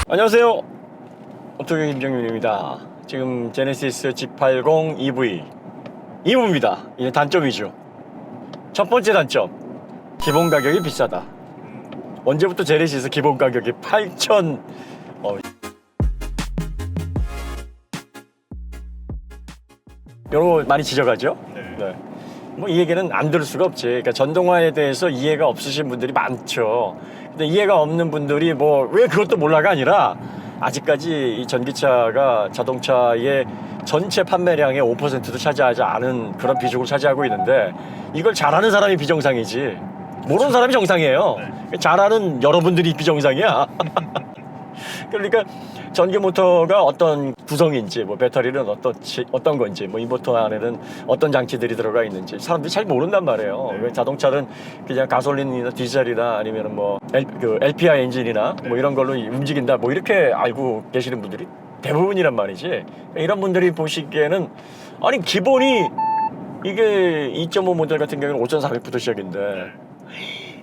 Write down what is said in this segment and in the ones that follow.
안녕하세요. 오토교 김정윤입니다. 지금 제네시스 G80 EV 2부입니다. 이게 단점이죠. 첫 번째 단점, 기본 가격이 비싸다. 언제부터 제네시스 기본 가격이 8천 이런 거 많이 지적하죠? 네. 뭐 이 얘기는 안 들을 수가 없지. 그러니까 전동화에 대해서 이해가 없으신 분들이 많죠. 근데 이해가 없는 분들이 뭐 왜 그것도 몰라가 아니라 아직까지 이 전기차가 자동차의 전체 판매량의 5%도 차지하지 않은 그런 비중을 차지하고 있는데 이걸 잘하는 사람이 비정상이지 모르는 사람이 정상이에요. 잘하는 여러분들이 비정상이야. 그러니까 전기 모터가 어떤 구성인지, 뭐 배터리는 어떤 건지, 뭐 인버터 안에는 어떤 장치들이 들어가 있는지 사람들이 잘 모른단 말이에요. 자동차는 그냥 가솔린이나 디젤이나 아니면 뭐 LPI 엔진이나 뭐 이런 걸로 움직인다, 뭐 이렇게 알고 계시는 분들이 대부분이란 말이지. 이런 분들이 보시기에는 아니 기본이 이게 2.5 모델 같은 경우는 5,400부터 시작인데.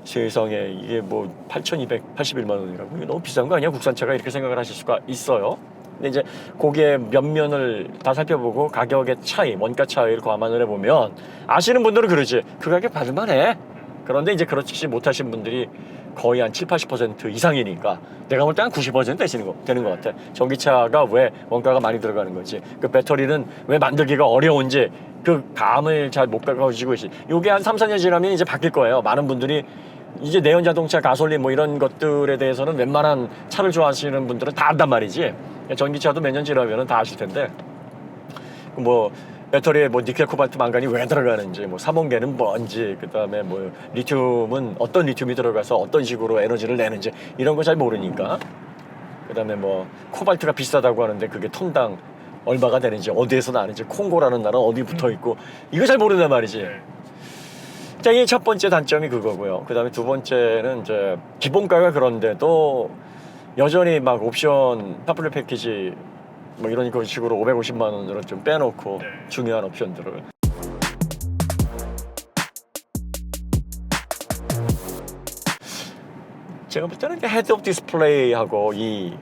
세상에 이게 뭐 8,281만 원이라고 이게 너무 비싼 거 아니야? 국산차가 이렇게 생각을 하실 수가 있어요. 근데 이제 거기에 몇 면을 다 살펴보고 가격의 차이, 원가 차이를 감안을 해보면 아시는 분들은 그러지 그 가격 받을만해. 그런데 이제 그렇지 못하신 분들이 거의 한 70~80% 이상이니까 내가 볼 때 한 90% 되는 것 같아. 전기차가 왜 원가가 많이 들어가는 거지, 그 배터리는 왜 만들기가 어려운지 그 감을 잘 못 가지고 있지. 요게 한 3~4년 지나면 이제 바뀔 거예요. 많은 분들이 이제 내연 자동차, 가솔린 뭐 이런 것들에 대해서는 웬만한 차를 좋아하시는 분들은 다 안단 말이지. 전기차도 몇 년 지나면은 다 아실 텐데 뭐 배터리에 뭐 니켈, 코발트, 망간이 왜 들어가는지, 뭐 삼원계는 뭔지, 그 다음에 뭐 리튬은 어떤 리튬이 들어가서 어떤 식으로 에너지를 내는지 이런 거 잘 모르니까. 그 다음에 뭐 코발트가 비싸다고 하는데 그게 톤당 얼마가 되는지, 어디에서 나는지, 콩고라는 나라는 어디 붙어 있고 이거 잘 모른단 말이지. 자, 이 첫 번째 단점이 그거고요. 그 다음에 두 번째는 이제 기본가가 그런데도 여전히 막 옵션 파플레 패키지 뭐 이런 식으로 550만 원으로 좀 빼놓고 중요한 옵션들을. 제가 볼 때는 헤드업 디스플레이하고 이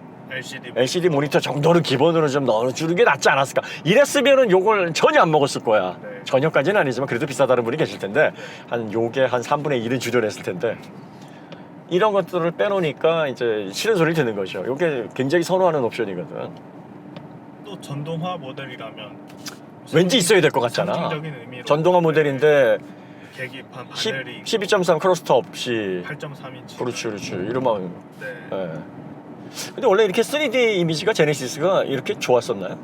LCD 모니터 정도는 기본으로 좀 넣어주는 게 낫지 않았을까. 이랬으면은 요걸 전혀 안 먹었을 거야. 전혀까지는 아니지만 그래도 비싸다는 분이 계실 텐데 한 요게 한 3분의 1은 줄여냈을 텐데 이런 것들을 빼놓으니까 이제 싫은 소리를 듣는 거죠. 요게 굉장히 선호하는 옵션이거든. 또 전동화 모델이라면 왠지 있어야 될 것 같잖아. 상징적인 의미로 전동화 모델인데 계기판 바늘이 12.3 크로스터 없이 8.3인치. 그렇지 이러면. 네. 네. 근데 원래 이렇게 3D 이미지가 제네시스가 이렇게 좋았었나요?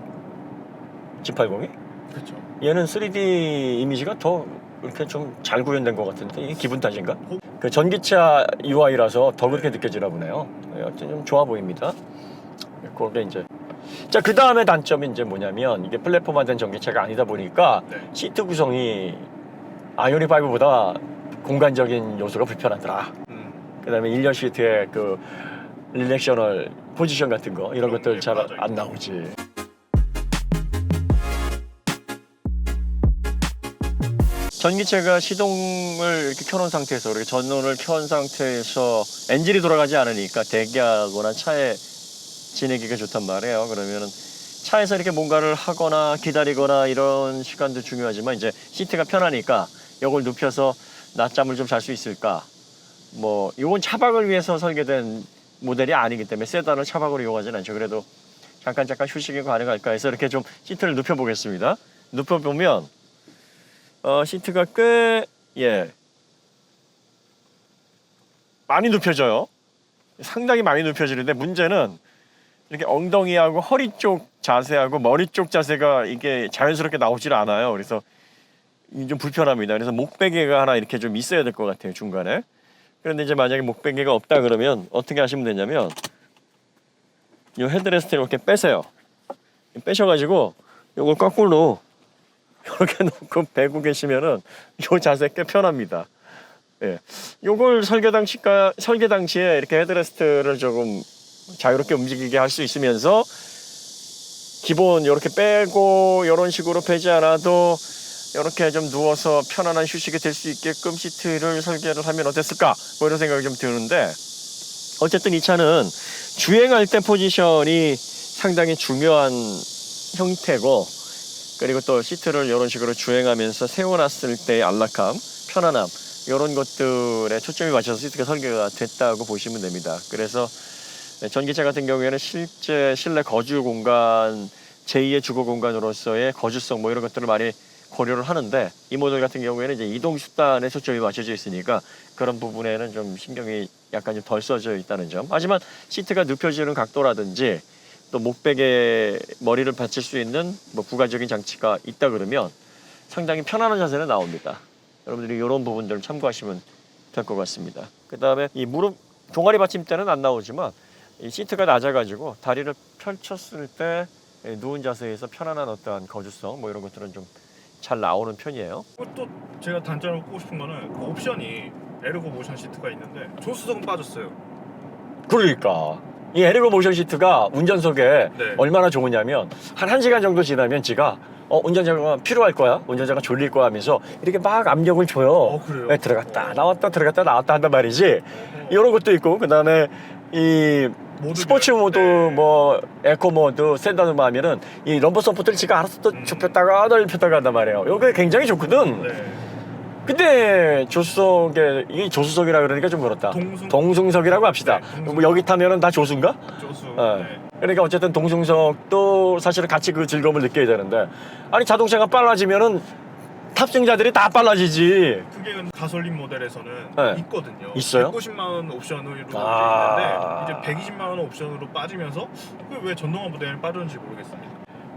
G80이? 그렇죠. 얘는 3D 이미지가 더 이렇게 좀 잘 구현된 것 같은데 이게 기분 탓인가? 그 전기차 UI라서 더 그렇게 느껴지나 보네요. 여튼 좀 좋아 보입니다. 그게 이제. 자, 그 다음에 단점이 이제 뭐냐면 이게 플랫폼화된 전기차가 아니다 보니까 시트 구성이 아이오닉 5보다 공간적인 요소가 불편하더라. 그 다음에 1열 시트에 그 릴렉셔널 포지션 같은 거 이런 것들 잘 안 나오지. 전기차가 시동을 이렇게 켜놓은 상태에서, 이렇게 전원을 켜놓은 상태에서 엔진이 돌아가지 않으니까 대기하거나 차에 지내기가 좋단 말이에요. 그러면은 차에서 이렇게 뭔가를 하거나 기다리거나 이런 시간도 중요하지만 이제 시트가 편하니까 이걸 눕혀서 낮잠을 좀 잘 수 있을까. 뭐 이건 차박을 위해서 설계된 모델이 아니기 때문에 세단을 차박으로 이용하진 않죠. 그래도 잠깐 휴식이 가능할까 해서 이렇게 좀 시트를 눕혀 보겠습니다. 눕혀 보면 시트가 꽤 많이 눕혀져요. 상당히 많이 눕혀지는데 문제는 이렇게 엉덩이하고 허리 쪽 자세하고 머리 쪽 자세가 이게 자연스럽게 나오질 않아요. 그래서 좀 불편합니다. 그래서 목베개가 하나 이렇게 좀 있어야 될 것 같아요, 중간에. 그런데 이제 만약에 목베개가 없다 그러면 어떻게 하시면 되냐면 이 헤드레스트를 이렇게 빼세요. 빼셔가지고 이걸 거꾸로 이렇게 놓고 베고 계시면은 이 자세 꽤 편합니다. 예, 요걸 설계 당시에 이렇게 헤드레스트를 조금 자유롭게 움직이게 할 수 있으면서 기본 이렇게 빼고 이런 식으로 빼지 않아도 이렇게 좀 누워서 편안한 휴식이 될 수 있게끔 시트를 설계를 하면 어땠을까, 뭐 이런 생각이 좀 드는데 어쨌든 이 차는 주행할 때 포지션이 상당히 중요한 형태고, 그리고 또 시트를 이런 식으로 주행하면서 세워놨을 때의 안락함, 편안함, 이런 것들에 초점이 맞춰서 시트가 설계가 됐다고 보시면 됩니다. 그래서 전기차 같은 경우에는 실제 실내 거주 공간, 제2의 주거 공간으로서의 거주성 뭐 이런 것들을 많이 고려를 하는데, 이 모델 같은 경우에는 이제 이동 수단에 초점이 맞춰져 있으니까 그런 부분에는 좀 신경이 약간 좀 덜 써져 있다는 점. 하지만 시트가 눕혀지는 각도라든지 또 목베개에 머리를 받칠 수 있는 뭐 부가적인 장치가 있다 그러면 상당히 편안한 자세는 나옵니다. 여러분들이 이런 부분들을 참고하시면 될 것 같습니다. 그 다음에 이 무릎 종아리 받침대는 안 나오지만 이 시트가 낮아가지고 다리를 펼쳤을 때 누운 자세에서 편안한 어떠한 거주성 뭐 이런 것들은 좀 잘 나오는 편이에요. 그리고 또 제가 단점을 꼽고 싶은 거는 그 옵션이 에르고 모션 시트가 있는데 조수석은 빠졌어요. 그러니까 이 에르고 모션 시트가 운전석에 네. 얼마나 좋으냐면 한 1시간 정도 지나면 지가 운전자가 필요할 거야, 운전자가 졸릴 거야 하면서 이렇게 막 압력을 줘요. 그래요? 네, 들어갔다 나왔다 들어갔다 나왔다 한단 말이지. 이런 것도 있고, 그 다음에 이 모드별. 스포츠 모드, 네. 뭐 에코 모드, 스탠다드 하면은 이 럼버 서포트를 지가 알아서 또 좁혔다가 넓혔다가 한단 말이에요. 이게 굉장히 좋거든. 네. 근데 조수석에, 이 조수석이라 그러니까 좀 그렇다. 동승석이라고 합시다. 네, 동승석. 뭐 여기 타면은 다 조수인가? 조수. 네. 네. 그러니까 어쨌든 동승석도 사실은 같이 그 즐거움을 느껴야 되는데, 아니 자동차가 빨라지면은 탑승자들이 다 빨라지지. 그게 가솔린 모델에서는 네. 있거든요. 있어요? 150만 원 옵션으로 돼 아. 있는데 이제 120만 원 옵션으로 빠지면서 그게 왜 전동화 모델에 빠졌는지 모르겠습니다.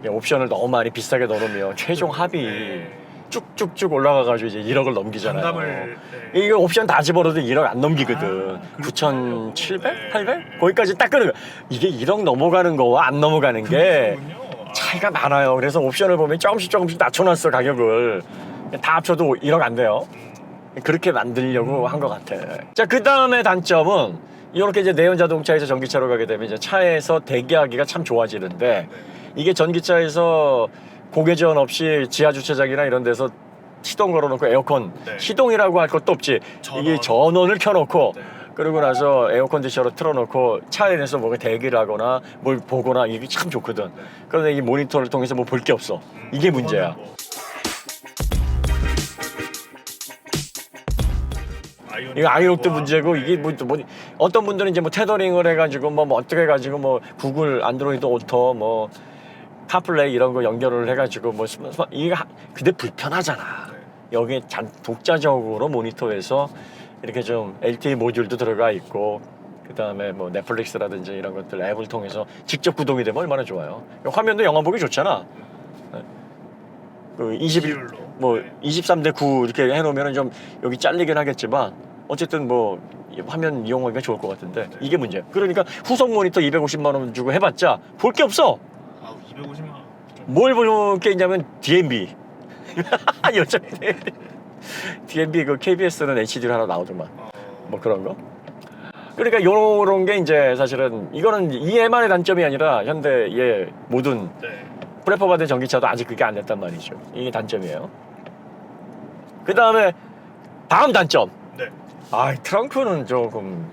옵션을 너무 많이 비싸게 넣어놓으면 최종 합이 네. 쭉쭉쭉 올라가가지고 이제 1억을 넘기잖아요. 반감을 네. 이거 옵션 다 집어넣어도 1억 안 넘기거든. 아, 9,700? 네. 800? 거기까지 딱 끊으면 이게 1억 넘어가는 거와 안 넘어가는 게 그렇군요. 차이가 많아요. 그래서 옵션을 보면 조금씩 낮춰놨어, 가격을. 다 합쳐도 1억 안 돼요. 그렇게 만들려고 한 것 같아. 자, 그 다음에 단점은 이렇게 이제 내연 자동차에서 전기차로 가게 되면 이제 차에서 대기하기가 참 좋아지는데, 이게 전기차에서 고개전 없이 지하 주차장이나 이런 데서 시동 걸어놓고 에어컨, 네. 시동이라고 할 것도 없지. 전원. 이게 전원을 켜놓고 네. 그러고 나서 에어컨디셔로 틀어놓고 차 안에서 뭔가 대기를 하거나 뭘 보거나 이게 참 좋거든. 그런데 이 모니터를 통해서 뭐 볼 게 없어. 이게 문제야. 뭐 이거 아이록도 와. 문제고, 이게 뭐 어떤 분들은 이제 뭐 테더링을 해가지고 뭐 어떻게 해가지고 뭐 구글 안드로이드 오토 뭐 카플레이 이런 거 연결을 해가지고 뭐 이게 근데 불편하잖아. 네. 여기에 독자적으로 모니터에서 이렇게 좀 LTE 모듈도 들어가 있고, 그 다음에 뭐 넷플릭스라든지 이런 것들 앱을 통해서 직접 구동이 되면 얼마나 좋아요. 화면도 영화 보기 좋잖아. 그 21, 비율로. 뭐 네. 23대 9 이렇게 해놓으면 좀 여기 잘리긴 하겠지만 어쨌든 뭐 화면 이용하기가 좋을 것 같은데, 이게 문제야. 그러니까 후속 모니터 250만 원 주고 해봤자 볼 게 없어. 아우 250만 원. 뭘 볼 게 있냐면 DMB. 요즘 DMB 그 KBS는 HD로 하나 나오더만. 뭐 그런 거. 그러니까 요런 게 이제 사실은 이거는 EMR의 단점이 아니라 현대의 모든 네. 프레퍼 받은 전기차도 아직 그게 안 됐단 말이죠. 이게 단점이에요. 그 다음에 다음 단점. 네. 트렁크는 조금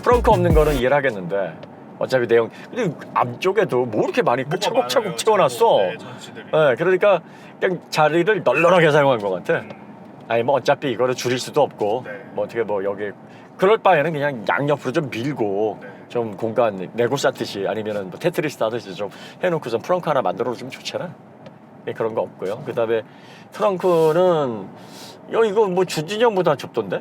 트렁크 없는 거는 이해를 하겠는데, 어차피 내용, 근데 앞쪽에도 뭐 이렇게 많이 뭐가 차곡차곡 많아요, 채워놨어. 네, 전시들이. 네, 그러니까 그냥 자리를 널널하게 사용한 것 같아. 아니 뭐 어차피 이거를 줄일 수도 없고, 네. 뭐 어떻게 뭐 여기 그럴 바에는 그냥 양옆으로 좀 밀고 네. 좀 공간 레고 쌓듯이 아니면은 뭐 테트리스 하듯이 좀 해놓고서 트렁크 하나 만들어주면 좋잖아. 그런 거 없고요. 그 다음에 트렁크는 이거 뭐 주진형보다 좁던데?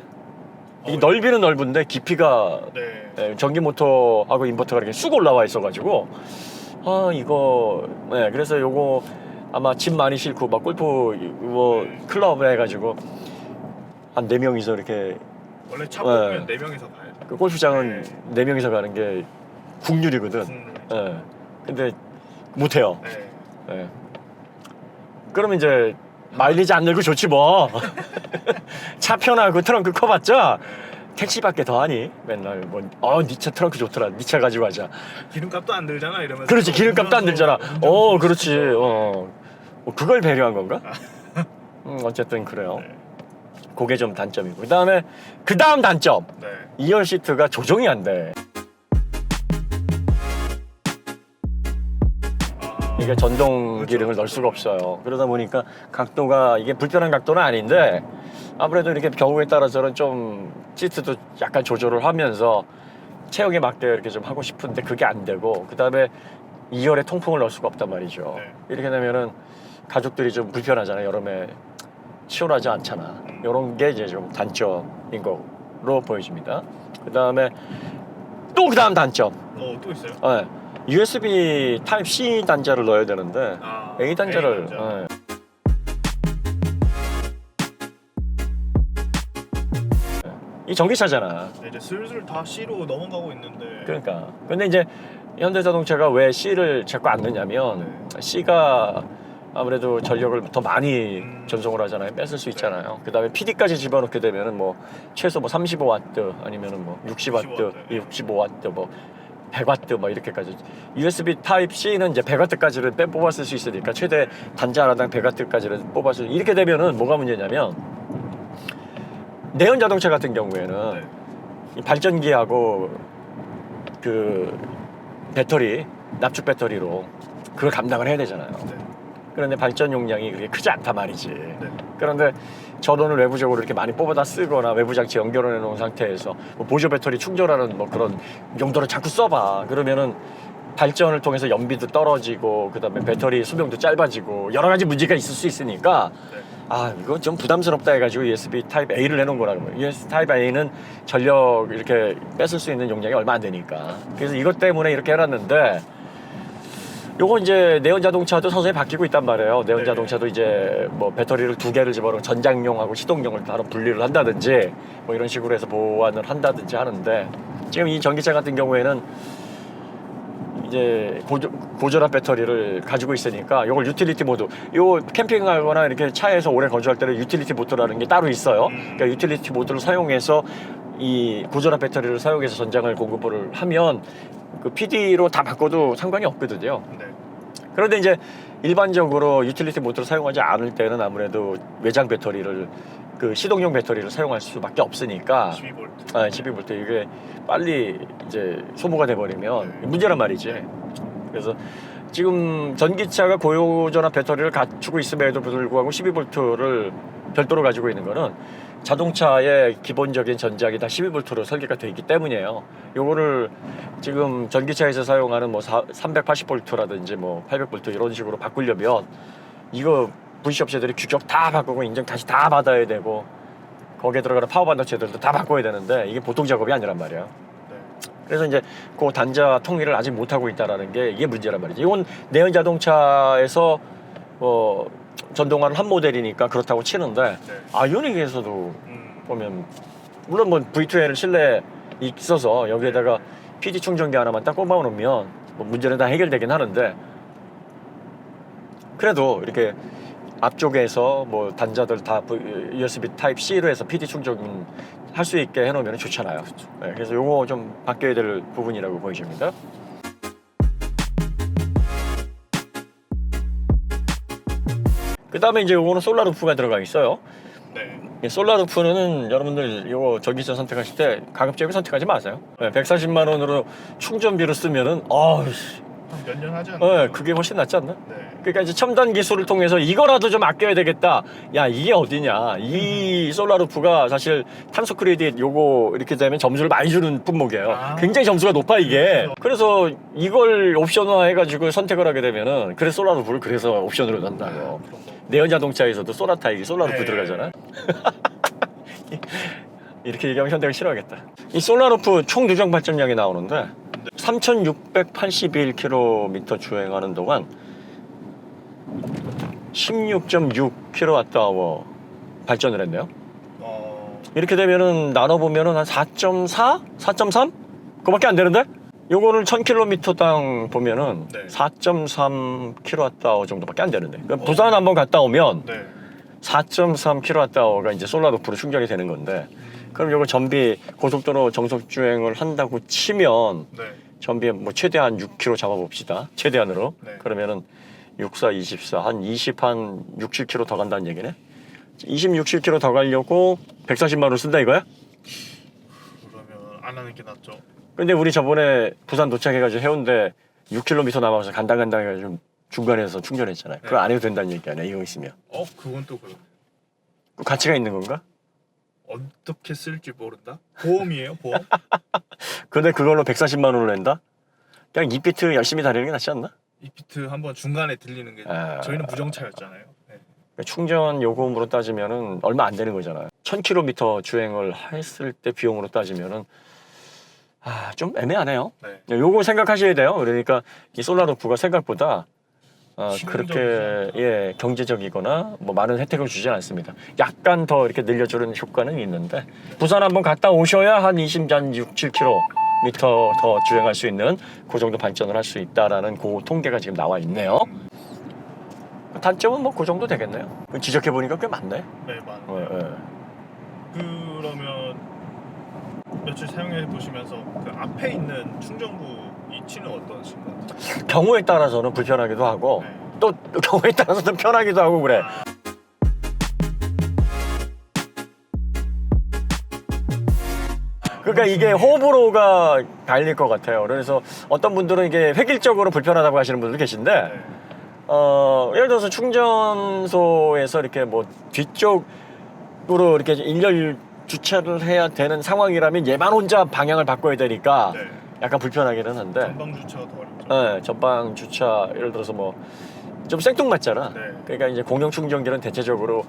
이 넓이는 넓은데 깊이가 네. 전기 모터하고 인버터가 이렇게 쑥 올라와 있어가지고 이거 그래서 요거 아마 짐 많이 싣고 막 골프 뭐 클럽 해가지고 한 4명이서 이렇게 원래 차 보면 4명이서 가야죠. 그 골프장은 4명이서 가는 게 국률이거든. 네. 근데 못해요. 네. 그러면 이제 마일리지 안 늘고 좋지 뭐. 차 편하고 트렁크 커봤자 택시밖에 더 하니? 맨날 뭐 니 차 트렁크 좋더라, 니 차 가지고 가자. 기름값도 안 들잖아 이러면서. 그렇지, 기름값도 안 들잖아. 그렇지. 그걸 배려한 건가? 어쨌든 그래요. 네. 그게 좀 단점이고 그 다음 단점 네. 2열 시트가 조정이 안 돼. 이게 전동 기능을 넣을 수가 없어요. 그러다 보니까 각도가 이게 불편한 각도는 아닌데 아무래도 이렇게 경우에 따라서는 좀 시트도 약간 조절을 하면서 체형에 맞게 이렇게 좀 하고 싶은데 그게 안 되고 그 다음에 2열에 통풍을 넣을 수가 없단 말이죠. 네. 이렇게 되면은 가족들이 좀 불편하잖아요. 여름에 시원하지 않잖아. 이런 게 이제 좀 단점인 거로 보여집니다. 그 다음에 또 그 다음 단점. 또 있어요? 네. USB 타입 C 단자를 넣어야 되는데 A 단자를 네. 이 전기차잖아. 네, 이제 슬슬 다 C로 넘어가고 있는데. 그러니까 근데 이제 현대자동차가 왜 C를 자꾸 안 넣냐면 C가 아무래도 전력을 더 많이 전송을 하잖아요. 뺏을 수 있잖아요. 그 다음에 PD까지 집어넣게 되면은 뭐 최소 뭐 35와트 아니면은 뭐 60와트, 65와트 뭐 100와트 뭐 이렇게까지 USB 타입 C는 이제 100와트까지를 뽑아 쓸 수 있으니까 최대 단자 하나당 100와트까지를 뽑아 쓸 이렇게 되면은 뭐가 문제냐면 내연 자동차 같은 경우에는 네. 이 발전기하고 그 배터리 납축 배터리로 그걸 감당을 해야 되잖아요. 네. 그런데 발전 용량이 그렇게 크지 않단 말이지. 네. 그런데 전원을 외부적으로 이렇게 많이 뽑아다 쓰거나 외부 장치 연결해 놓은 상태에서 뭐 보조 배터리 충전하는 뭐 그런 용도를 자꾸 써봐. 그러면은 발전을 통해서 연비도 떨어지고 그다음에 배터리 수명도 짧아지고 여러 가지 문제가 있을 수 있으니까 네. 아 이거 좀 부담스럽다 해가지고 USB 타입 A를 해놓은 거라는 거예요. USB 타입 A는 전력 이렇게 뺏을 수 있는 용량이 얼마 안 되니까. 그래서 이것 때문에 이렇게 해놨는데 요거 이제 내연 자동차도 서서히 바뀌고 있단 말이에요. 내연 네. 자동차도 이제 뭐 배터리를 2개를 집어넣어 전장용하고 시동용을 따로 분리를 한다든지 뭐 이런 식으로 해서 보완을 한다든지 하는데 지금 이 전기차 같은 경우에는 이제 고전압 배터리를 가지고 있으니까 요걸 유틸리티 모드 요 캠핑하거나 이렇게 차에서 오래 거주할 때는 유틸리티 모드라는 게 따로 있어요. 그러니까 유틸리티 모드를 사용해서 이 고전압 배터리를 사용해서 전장을 공급을 하면 그 PD로 다 바꿔도 상관이 없거든요. 네. 그런데 이제 일반적으로 유틸리티 모드를 사용하지 않을 때는 아무래도 외장 배터리를 그 시동용 배터리를 사용할 수밖에 없으니까 12V. 12V 이게 빨리 이제 소모가 돼버리면 문제란 말이지. 그래서 지금 전기차가 고전압 배터리를 갖추고 있음에도 불구하고 12V를 별도로 가지고 있는 거는 자동차의 기본적인 전작이 다 12V로 설계가 되어 있기 때문이에요. 요거를 지금 전기차에서 사용하는 뭐 380V라든지 뭐 800V 이런 식으로 바꾸려면 이거 VC업체들이 규격 다 바꾸고 인증 다시 다 받아야 되고 거기에 들어가는 파워 반도체들도 다 바꿔야 되는데 이게 보통 작업이 아니란 말이에요. 네. 그래서 이제 그 단자 통일을 아직 못하고 있다는 게 이게 문제란 말이지. 이건 내연 자동차에서 전동화는 한 모델이니까 그렇다고 치는데 네. 아이오닉에서도 보면 물론 뭐 V2L 실내에 있어서 여기에다가 PD 충전기 하나만 딱 꼽아 놓으면 뭐 문제는 다 해결되긴 하는데 그래도 이렇게 앞쪽에서 뭐 단자들 다 USB 타입 C로 해서 PD 충전 할 수 있게 해놓으면 좋잖아요. 네, 그래서 요거 좀 바뀌어야 될 부분이라고 보여집니다. 그 다음에 이제 요거는 솔라 루프가 들어가 있어요. 네. 솔라 루프는 여러분들 이거 전기차 선택하실 때 가급적이면 선택하지 마세요. 140만 원으로 충전비로 쓰면은 한 몇 년 하지 않나요? 그게 훨씬 낫지 않나? 네. 그러니까 이제 첨단 기술을 통해서 이거라도 좀 아껴야 되겠다. 야 이게 어디냐? 이 솔라 루프가 사실 탄소 크레딧 요거 이렇게 되면 점수를 많이 주는 품목이에요. 굉장히 점수가 높아 이게. 그래서 이걸 옵션화 해가지고 선택을 하게 되면은 그래서 솔라 루프를 그래서 옵션으로 넣는다고. 내연 자동차에서도 솔라 타입이 솔라 루프 들어가잖아. 이렇게 얘기하면 현대가 싫어하겠다. 이 솔라 루프 총 누적 발전량이 나오는데 3,681km 주행하는 동안 16.6kWh 발전을 했네요. 이렇게 되면은 나눠보면은 한 4.4? 4.3? 그거밖에 안 되는데? 요거를 1000km당 보면은 네. 4.3kWh 정도밖에 안 되는데. 그러니까 부산 한번 갔다 오면 네. 4.3kWh가 이제 솔라 루프로 충전이 되는 건데, 그럼 요거 전비 고속도로 정속 주행을 한다고 치면 네. 전비에 뭐 최대한 6km 잡아봅시다. 최대한으로. 네. 그러면은 64, 24, 한 20, 한 6, 7km 더 간다는 얘기네. 26km 더 가려고 140만 원 쓴다 이거야? 그러면 안 하는 게 낫죠. 근데 우리 저번에 부산 도착해가지고 해운대 6km 남아서 간당간당 해가지고 중간에서 충전했잖아요. 그거 안 해도 된다는 얘기 아니야 이거 있으면. 그건 또 그럼 그 가치가 있는 건가? 어떻게 쓸지 모른다? 보험이에요, 보험? 근데 그걸로 140만 원을 낸다? 그냥 2피트 열심히 다니는 게 낫지 않나? 이피트 한번 중간에 들리는 게 저희는 무정차였잖아요. 네. 그러니까 충전 요금으로 따지면은 얼마 안 되는 거잖아요. 1000km 주행을 했을 때 비용으로 따지면은 좀 애매하네요. 네. 요거 생각하셔야 돼요. 그러니까 이 솔라루프가 생각보다 실용적이지 그렇게 경제적이거나 뭐 많은 혜택을 주진 않습니다. 약간 더 이렇게 늘려주는 효과는 있는데 부산 한번 갔다 오셔야 한 6, 7km 더 주행할 수 있는 그 정도 발전을 할 수 있다라는 그 통계가 지금 나와 있네요. 단점은 뭐 그 정도 되겠네요. 지적해 보니까 꽤 많네. 네, 맞아요. 그러면 며칠 사용해 보시면서 그 앞에 있는 충전구 위치는 어떠신가요? 경우에 따라서는 불편하기도 하고 네. 또 경우에 따라서는 편하기도 하고 그래. 그러니까 이게 호불호가 갈릴 것 같아요. 그래서 어떤 분들은 이게 획일적으로 불편하다고 하시는 분들 계신데 네. 예를 들어서 충전소에서 이렇게 뭐 뒤쪽으로 이렇게 일렬 주차를 해야 되는 상황이라면 얘만 혼자 방향을 바꿔야 되니까 네. 약간 불편하기는 한데 전방 주차가 더 어렵죠. 네, 전방 주차 예를 들어서 뭐 좀 생뚱맞잖아. 네. 그러니까 이제 공영 충전기는 대체적으로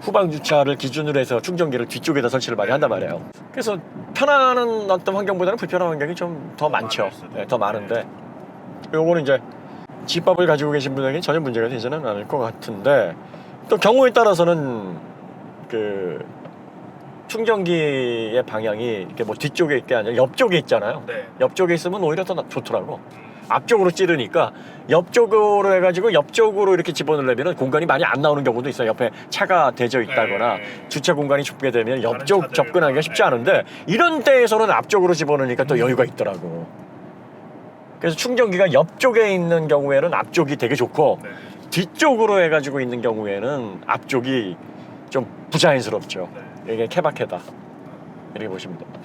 후방 주차를 기준으로 해서 충전기를 뒤쪽에다 설치를 많이 한단 말이에요. 그래서 편안한 어떤 환경보다는 불편한 환경이 좀 더 많죠. 많을 수도 네, 더 많은데 요거는 이제 집밥을 가지고 계신 분에게 전혀 문제가 되지는 않을 것 같은데 또 경우에 따라서는 그 충전기의 방향이 이렇게 뭐 뒤쪽에 있게 아니라 옆쪽에 있잖아요. 네. 옆쪽에 있으면 오히려 더 좋더라고. 앞쪽으로 찌르니까 옆쪽으로 해가지고 옆쪽으로 이렇게 집어넣으려면 공간이 많이 안 나오는 경우도 있어요. 옆에 차가 대져 있다거나 네. 주차 공간이 좁게 되면 다른 옆쪽 차들. 접근하기가 쉽지 네. 않은데 이런 때에서는 앞쪽으로 집어넣으니까 또 여유가 있더라고. 그래서 충전기가 옆쪽에 있는 경우에는 앞쪽이 되게 좋고 네. 뒤쪽으로 해가지고 있는 경우에는 앞쪽이 좀 부자연스럽죠. 네. 이게 케바케다 이렇게 보시면 됩니다.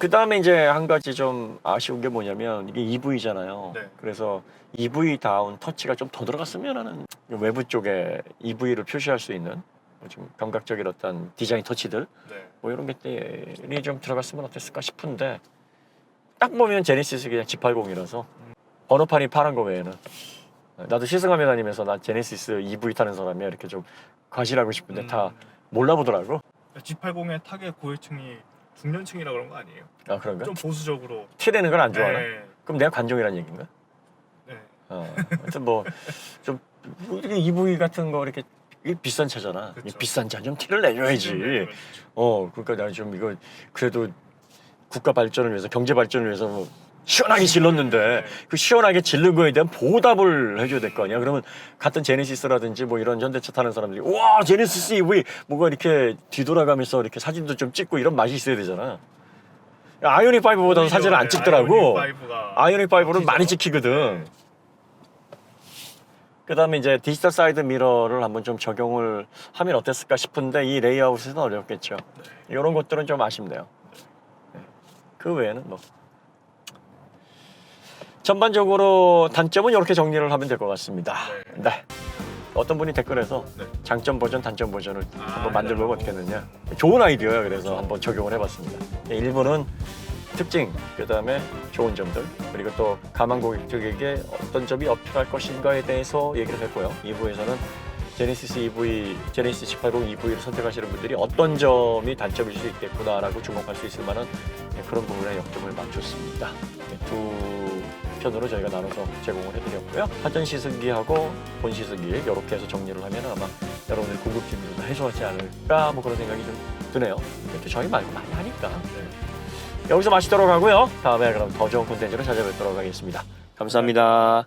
그 다음에 이제 한 가지 좀 아쉬운 게 뭐냐면 이게 EV잖아요. 네. 그래서 EV다운 터치가 좀 더 들어갔으면 하는 외부 쪽에 EV를 표시할 수 있는 좀 감각적인 어떤 디자인 터치들 네. 뭐 이런 것들이 좀 들어갔으면 어땠을까 싶은데 딱 보면 제네시스 그냥 G80이라서 번호판이 파란 거 외에는 나도 시승하며 다니면서 나 제네시스 EV 타는 사람이야 이렇게 좀 과시하고 싶은데 다 몰라보더라고. G80의 타겟 고객층이 중년층이라 그런 거 아니에요? 아 그런가? 좀 보수적으로. 티내는 걸 안 좋아하나? 네. 그럼 내가 관종이란 얘기인가? 네. 하여튼 뭐 좀 EV 같은 거 이렇게 이게 비싼 차잖아. 그쵸. 이 비싼 차 좀 티를 내줘야지. 그러니까 나 좀 이거 그래도 국가 발전을 위해서 경제 발전을 위해서 뭐 시원하게 질렀는데 네. 그 시원하게 질른 거에 대한 보답을 해줘야 될 거 아니야. 그러면 같은 제네시스라든지 뭐 이런 현대차 타는 사람들이 와 제네시스 EV 뭐가 이렇게 뒤돌아가면서 이렇게 사진도 좀 찍고 이런 맛이 있어야 되잖아. 아이오닉 5보다는 사진을 안 찍더라고. 아이오닉 5는 많이 찍히거든. 그 다음에 이제 디지털 사이드 미러를 한번 좀 적용을 하면 어땠을까 싶은데 이 레이아웃에서는 어렵겠죠. 이런 것들은 좀 아쉽네요. 그 외에는 뭐 전반적으로 단점은 이렇게 정리를 하면 될 것 같습니다. 네. 어떤 분이 댓글에서 네. 장점 버전, 단점 버전을 한번 만들면 어떻겠느냐. 좋은 아이디어야. 그래서 한번 적용을 해봤습니다. 1부는 특징, 그 다음에 좋은 점들, 그리고 또 가망 고객들에게 어떤 점이 어필할 것인가에 대해서 얘기를 했고요. 2부에서는 제네시스 EV, 제네시스 G80 EV를 선택하시는 분들이 어떤 점이 단점일 수 있겠구나라고 주목할 수 있을 만한 그런 부분에 역점을 맞췄습니다. 두 편으로 저희가 나눠서 제공을 해드렸고요. 사전 시승기하고 본 시승기 이렇게 해서 정리를 하면 아마 여러분들 궁금증도 해소하지 않을까 뭐 그런 생각이 좀 드네요. 또 저희 말고 많이 하니까. 여기서 마치도록 하고요. 다음에 그럼 더 좋은 콘텐츠로 찾아뵙도록 하겠습니다. 감사합니다.